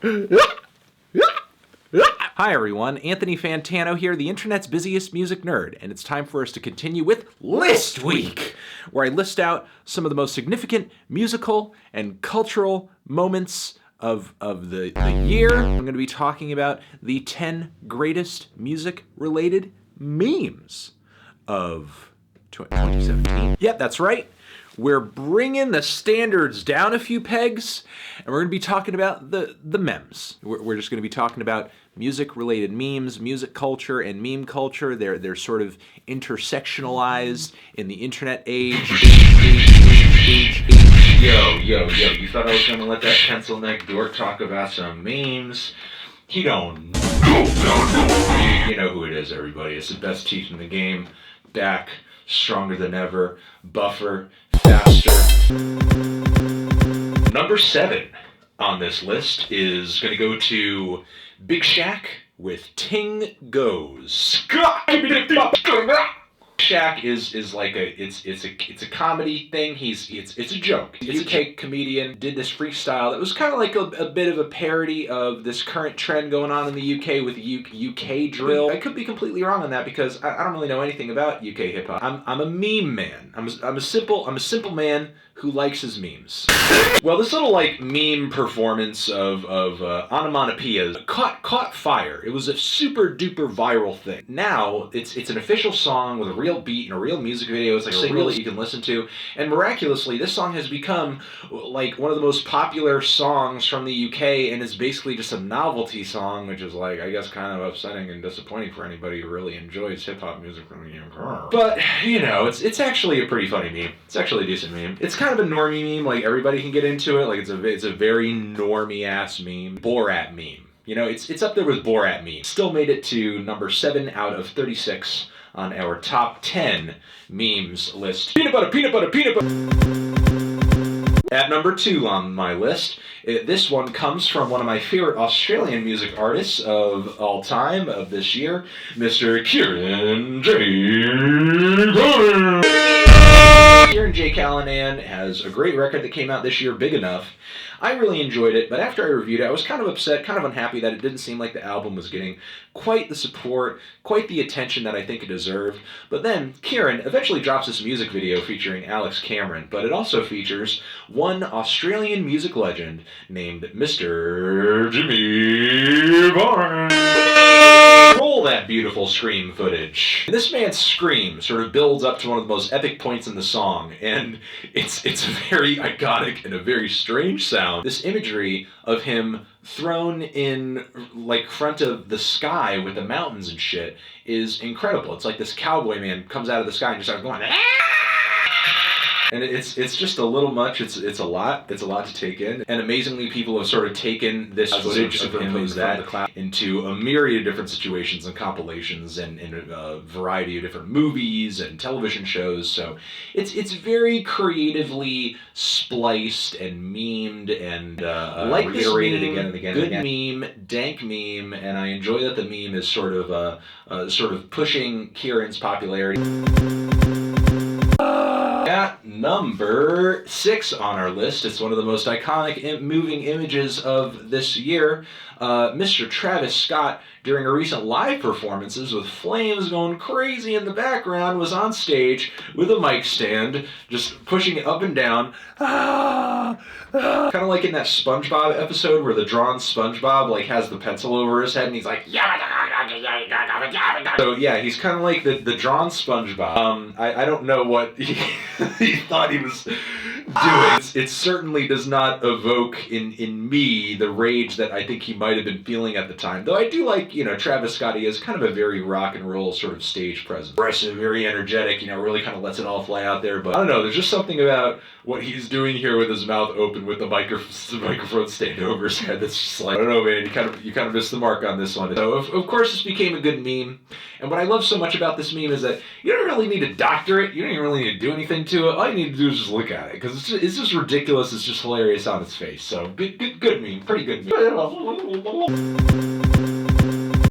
Hi everyone, Anthony Fantano here, the internet's busiest music nerd, and it's time for us to continue with List Week, where I list out some of the most significant musical and cultural moments of the year. I'm going to be talking about the 10 greatest music-related memes of 2017. Yep, that's right. We're bringing the standards down a few pegs, and we're going to be talking about the memes. We're just going to be talking about music-related memes, music culture, and meme culture. They're sort of intersectionalized in the internet age. Yo, you thought I was going to let that pencil neck dork talk about some memes? He don't know. You know who it is, everybody. It's the best teeth in the game. Back, stronger than ever, buffer, faster. Number 7 on this list is going to go to Big Shaq with Ting Goes. Shaq is like it's a comedy thing. It's a joke. It's a UK comedian did this freestyle that was kind of like a bit of a parody of this current trend going on in the UK with UK drill. I could be completely wrong on that because I don't really know anything about UK hip hop. I'm a meme man. I'm a simple man who likes his memes. Well, this little like meme performance of onomatopoeias caught fire. It was a super duper viral thing. Now it's an official song with a real beat and a real music video. It's like a single that you can listen to, and miraculously this song has become like one of the most popular songs from the UK, and it's basically just a novelty song, which is like I guess kind of upsetting and disappointing for anybody who really enjoys hip hop music from the UK. But you know, it's actually a pretty funny meme. It's actually a decent meme. It's kind of a normie meme, like everybody can get into it. Like it's a very normie ass meme. Borat meme. You know, it's up there with Borat meme. Still made it to number 7 out of 36 on our top 10 memes list. Peanut butter, peanut butter, peanut butter. At number 2 on my list, this one comes from one of my favorite Australian music artists of all time, of this year, Mr. Kieran J. Callanan. Kieran J. Callanan has a great record that came out this year, Big Enough. I really enjoyed it, but after I reviewed it, I was kind of upset, kind of unhappy that it didn't seem like the album was getting quite the support, quite the attention that I think it deserved. But then, Kieran eventually drops this music video featuring Alex Cameron, but it also features one Australian music legend named Mr. Jimmy Barnes. Roll that beautiful scream footage. And this man's scream sort of builds up to one of the most epic points in the song, and it's a very iconic and a very strange sound. This imagery of him thrown in like front of the sky with the mountains and shit is incredible. It's like this cowboy man comes out of the sky and just starts going, and it's just a little much. It's a lot to take in. And amazingly, people have sort of taken this footage of him into a myriad of different situations and compilations and a variety of different movies and television shows. So it's very creatively spliced and memed and like reiterated meme, again and again. Good and again. Meme, dank meme, and I enjoy that the meme is sort of pushing Kieran's popularity. At number 6 on our list, it's one of the most iconic moving images of this year. Mr. Travis Scott, during a recent live performances with flames going crazy in the background, was on stage with a mic stand, just pushing it up and down. Kind of like in that SpongeBob episode where the drawn SpongeBob like has the pencil over his head and he's like, so yeah, he's kind of like the drawn SpongeBob. I don't know what he thought he was doing. It certainly does not evoke in me the rage that I think he might have been feeling at the time. Though I do like, Travis Scott, he has kind of a very rock and roll sort of stage presence. Aggressive, very energetic, really kind of lets it all fly out there. But I don't know, there's just something about what he's doing here with his mouth open with the microphone stand over his head that's just like, I don't know, man, you kind of missed the mark on this one. So of course this became a good meme. And what I love so much about this meme is that you don't really need to doctor it. You don't even really need to do anything to it. All you need to do is just look at it, because it's just ridiculous. It's just hilarious on its face. So good meme, pretty good meme.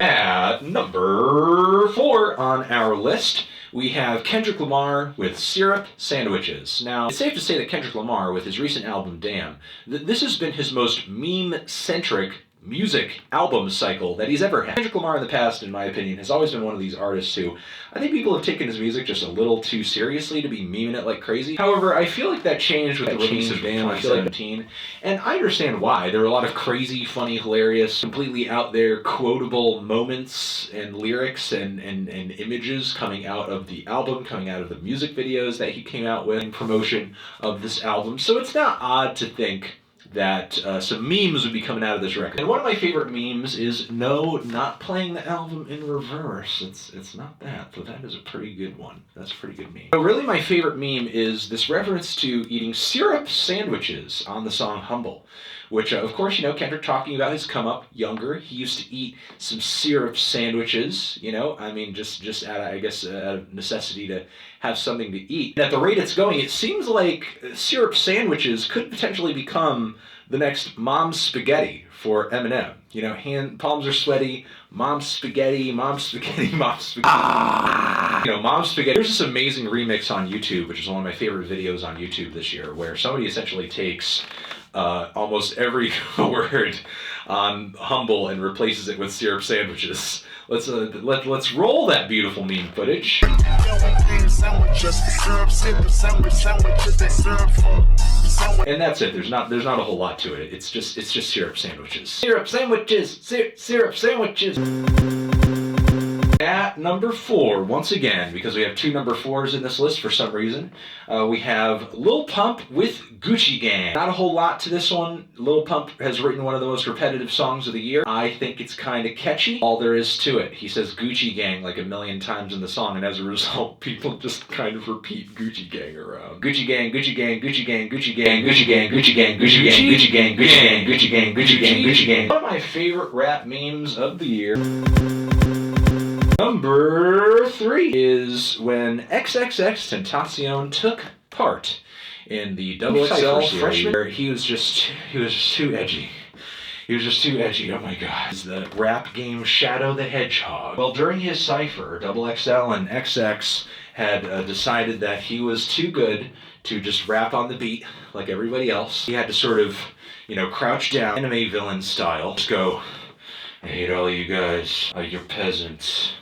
At number 4 on our list, we have Kendrick Lamar with Syrup Sandwiches. Now, it's safe to say that Kendrick Lamar, with his recent album Damn, this has been his most meme-centric music album cycle that he's ever had. Kendrick Lamar in the past, in my opinion, has always been one of these artists who I think people have taken his music just a little too seriously to be memeing it like crazy. However, I feel like that changed with the release of Damn 2017, and I understand why. There are a lot of crazy, funny, hilarious, completely out there quotable moments and lyrics and images coming out of the album, coming out of the music videos that he came out with in promotion of this album. So it's not odd to think that some memes would be coming out of this record. And one of my favorite memes is no, not playing the album in reverse. It's not that, but that is a pretty good one. That's a pretty good meme. But really my favorite meme is this reference to eating syrup sandwiches on the song Humble, which of course, you know, Kendrick talking about his come up younger. He used to eat some syrup sandwiches, you know, I mean, just out of, I guess, out of necessity to have something to eat. And at the rate it's going, it seems like syrup sandwiches could potentially become the next mom's spaghetti for Eminem. You know, palms are sweaty, mom's spaghetti, mom's spaghetti, mom's spaghetti. Ah! You know, mom's spaghetti. There's this amazing remix on YouTube, which is one of my favorite videos on YouTube this year, where somebody essentially takes almost every word on Humble and replaces it with syrup sandwiches. Let's roll that beautiful meme footage. And that's it. There's not a whole lot to it. It's just syrup sandwiches. Syrup sandwiches. Syrup sandwiches. At number 4, once again, because we have 2 number 4s in this list for some reason, we have Lil Pump with Gucci Gang. Not a whole lot to this one. Lil Pump has written one of the most repetitive songs of the year. I think it's kind of catchy. All there is to it. He says Gucci Gang like a million times in the song, and as a result, people just kind of repeat Gucci Gang around. Gucci Gang, Gucci Gang, Gucci Gang, Gucci Gang, Gucci Gang, Gucci Gang, Gucci Gang, Gucci Gang, Gucci Gang, Gucci Gang, Gucci Gang, Gucci Gang. One of my favorite rap memes of the year. Number 3 is when XXXTENTACION took part in the XXL freshman year. He was just too edgy. He was just too edgy, oh my god. It's the rap game Shadow the Hedgehog. Well, during his cypher, XXL and XX had decided that he was too good to just rap on the beat like everybody else. He had to sort of, you know, crouch down, anime villain style. Just go, I hate all you guys. You're peasants.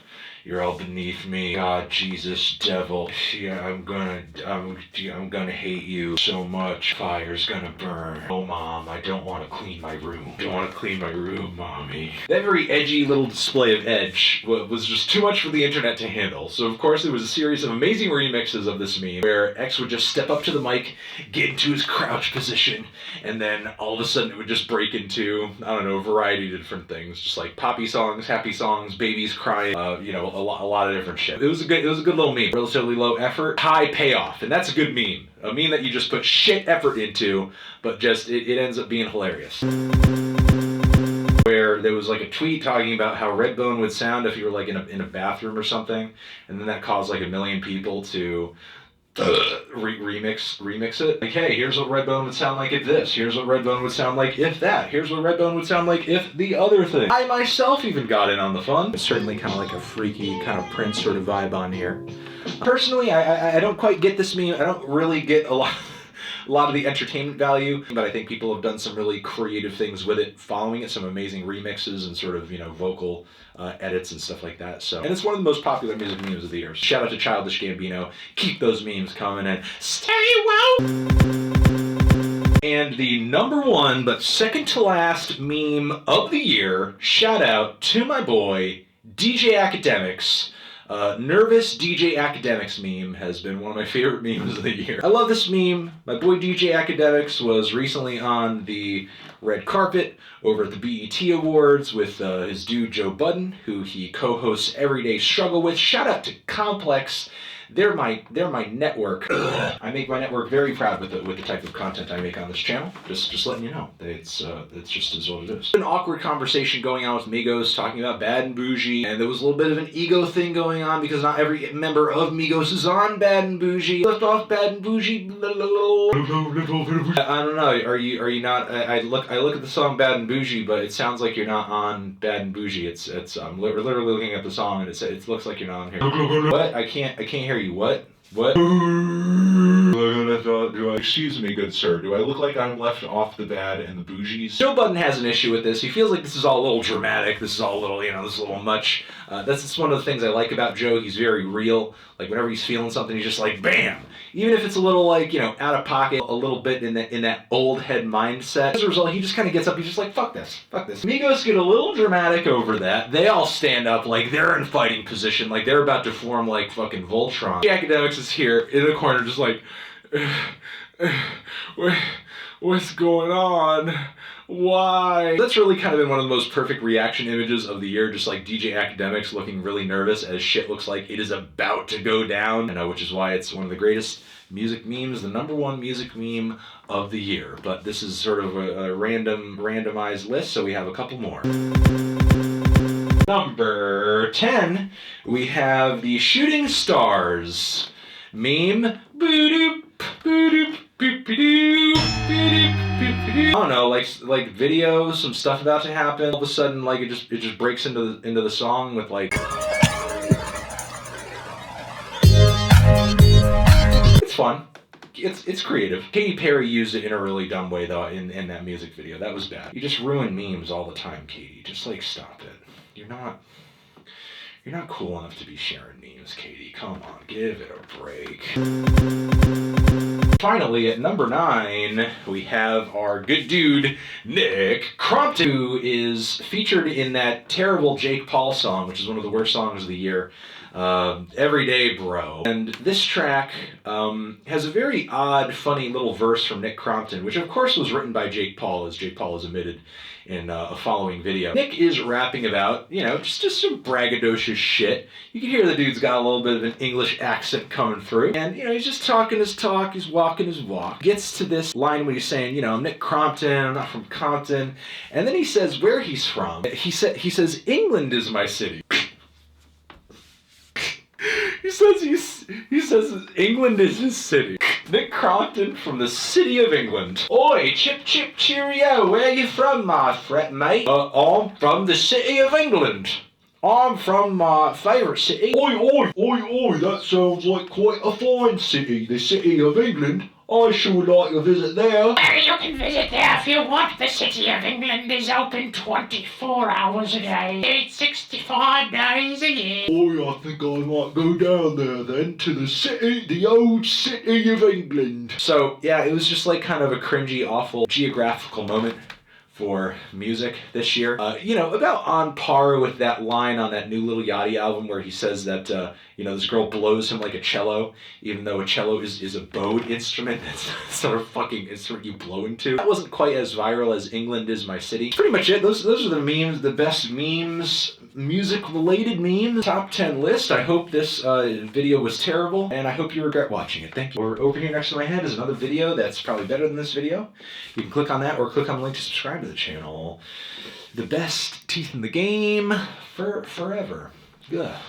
You're all beneath me. God, Jesus, devil. Yeah, I'm gonna hate you so much. Fire's gonna burn. Oh, Mom, I don't want to clean my room. Don't want to clean my room, Mommy. That very edgy little display of edge was just too much for the internet to handle. So, of course, there was a series of amazing remixes of this meme where X would just step up to the mic, get into his crouch position, and then all of a sudden it would just break into, I don't know, a variety of different things. Just like poppy songs, happy songs, babies crying, you know, a lot of different shit. It was a good little meme. Relatively low effort, high payoff, and that's a good meme. A meme that you just put shit effort into, but just it ends up being hilarious. Where there was like a tweet talking about how Redbone would sound if you were like in a bathroom or something, and then that caused like 1 million people to remix it. Like, hey, here's what Redbone would sound like if this. Here's what Redbone would sound like if that. Here's what Redbone would sound like if the other thing. I myself even got in on the fun. It's certainly kind of like a freaky kind of Prince sort of vibe on here. Personally, I don't quite get this meme. I don't really get a lot of the entertainment value, but I think people have done some really creative things with it, following it, some amazing remixes and sort of, you know, vocal edits and stuff like that. So, and it's one of the most popular music memes of the year. Shout out to Childish Gambino. Keep those memes coming and stay woke! And the number 1, but second to last meme of the year, shout out to my boy, DJ Academics. Nervous DJ Academics meme has been one of my favorite memes of the year. I love this meme. My boy DJ Academics was recently on the red carpet over at the BET Awards with his dude Joe Budden, who he co-hosts Everyday Struggle with. Shout out to Complex. They're my network. I make my network very proud with the type of content I make on this channel. Just letting you know. It's just as what it is. An awkward conversation going on with Migos talking about Bad and Bougie, and there was a little bit of an ego thing going on because not every member of Migos is on Bad and Bougie. Left off Bad and Bougie. I don't know. Are you not? I look at the song Bad and Bougie, but it sounds like you're not on Bad and Bougie. I'm literally looking at the song and it looks like you're not on here. What? I can't hear you. What? excuse me, good sir, do I look like I'm left off the bad and the bougies? Joe Budden has an issue with this. He feels like this is all a little dramatic. This is all a little, this is a little much. That's just one of the things I like about Joe. He's very real. Like, whenever he's feeling something, he's just like, bam! Even if it's a little, like, out of pocket, a little bit in that old head mindset. As a result, he just kind of gets up, he's just like, fuck this, fuck this. Migos get a little dramatic over that. They all stand up like they're in fighting position, like they're about to form like fucking Voltron. The Academics is here in the corner just like, what's going on? Why? That's really kind of been one of the most perfect reaction images of the year, just like DJ Academics looking really nervous as shit looks like it is about to go down, which is why it's one of the greatest music memes, the #1 music meme of the year. But this is sort of a randomized list, so we have a couple more. Number 10, we have the Shooting Stars meme. I don't know, like video, some stuff about to happen. All of a sudden, like it just breaks into the song with like. It's fun. It's creative. Katy Perry used it in a really dumb way though in that music video. That was bad. You just ruin memes all the time, Katy. Just like stop it. You're not cool enough to be sharing memes, Katy. Come on, give it a break. Finally, at number 9, we have our good dude, Nick Crompton, who is featured in that terrible Jake Paul song, which is one of the worst songs of the year, Everyday Bro. And this track has a very odd, funny little verse from Nick Crompton, which of course was written by Jake Paul, as Jake Paul has admitted in a following video. Nick is rapping about, just some braggadocious shit. You can hear the dude's got a little bit of an English accent coming through. And, he's just talking his talk, he's walking his walk. Gets to this line where he's saying, I'm Nick Crompton, I'm not from Compton. And then he says where he's from. He says, England is my city. He says England is his city. Nick Crompton from the city of England. Oi, chip chip cheerio, where you from, my mate? I'm from the city of England. I'm from my favourite city. Oi, that sounds like quite a fine city, the city of England. I sure would like to visit there. You can visit there if you want. The City of England is open 24 hours a day, 365 days a year. Oi, I think I might go down there then, to the old City of England. So, yeah, it was just like kind of a cringy, awful geographical moment for music this year. About on par with that line on that new Lil Yachty album where he says that, this girl blows him like a cello, even though a cello is a bowed instrument. That's sort of fucking instrument you blow into. That wasn't quite as viral as England is my city. Pretty much it. Those are the memes, the best memes, music-related memes. Top 10 list. I hope this video was terrible, and I hope you regret watching it. Thank you. Over here next to my head is another video that's probably better than this video. You can click on that or click on the link to subscribe to the channel. The best teeth in the game forever. Ugh.